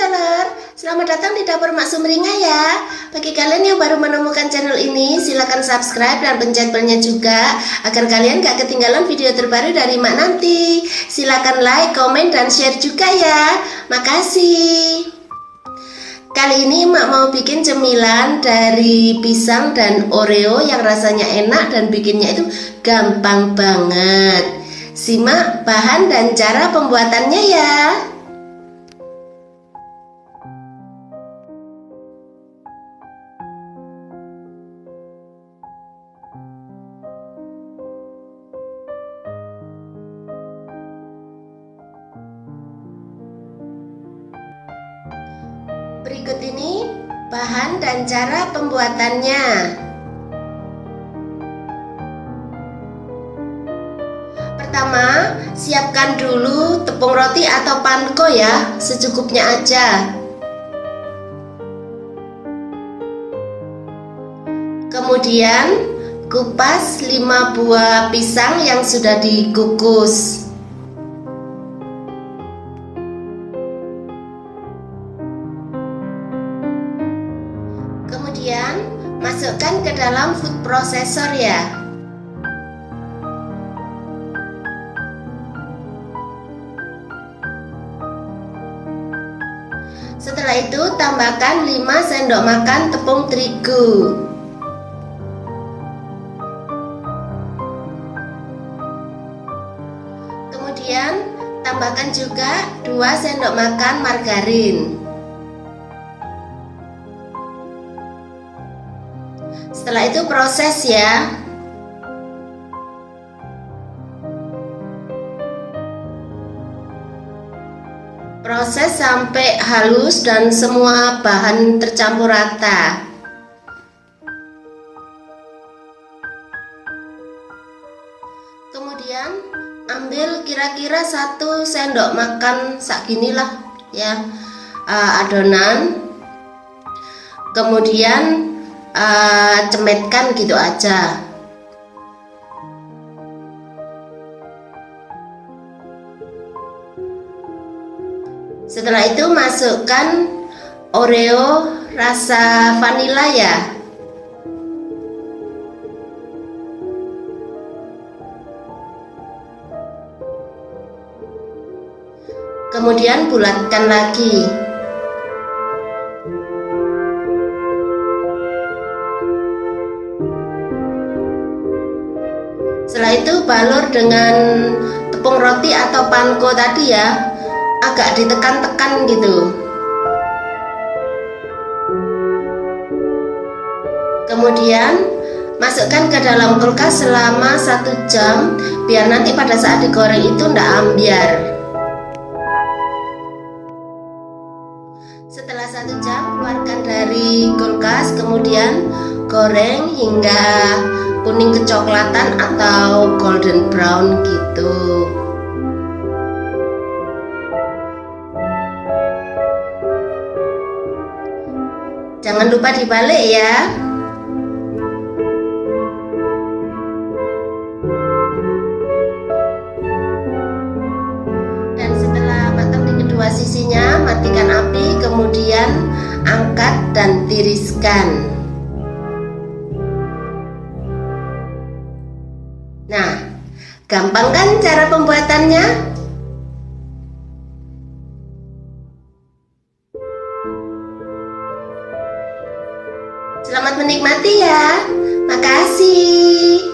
teller, selamat datang di dapur Mak Sumringah ya. Bagi kalian yang baru menemukan channel ini, silakan subscribe dan pencet belnya juga agar kalian gak ketinggalan video terbaru dari Mak nanti. Silakan like, komen, dan share juga ya. Makasih. Kali ini Mak mau bikin cemilan dari pisang dan Oreo yang rasanya enak dan bikinnya itu gampang banget. Simak bahan dan cara pembuatannya ya. Berikut ini bahan dan cara pembuatannya. Pertama, siapkan dulu tepung roti atau panko ya, secukupnya aja. Kemudian, kupas 5 buah pisang yang sudah dikukus. Kemudian, masukkan ke dalam food processor ya. Setelah itu tambahkan 5 sendok makan tepung terigu. Kemudian tambahkan juga 2 sendok makan margarin. Setelah itu proses ya. Proses sampai halus dan semua bahan tercampur rata. Kemudian ambil kira-kira 1 sendok makan seginilah ya adonan. Kemudian cemetkan gitu aja. Setelah itu masukkan Oreo rasa vanila ya. Kemudian bulatkan lagi. Setelah itu balur dengan tepung roti atau panko tadi ya, agak ditekan-tekan gitu. Kemudian masukkan ke dalam kulkas selama 1 jam biar nanti pada saat digoreng itu ndak ambiar. Setelah 1 jam keluarkan dari kulkas, kemudian goreng hingga kuning kecoklatan atau golden brown gitu. Jangan lupa dibalik ya. Dan setelah matang di kedua sisinya, matikan api, kemudian angkat dan tiriskan. Nah, gampang kan cara pembuatannya? Selamat menikmati ya. Makasih.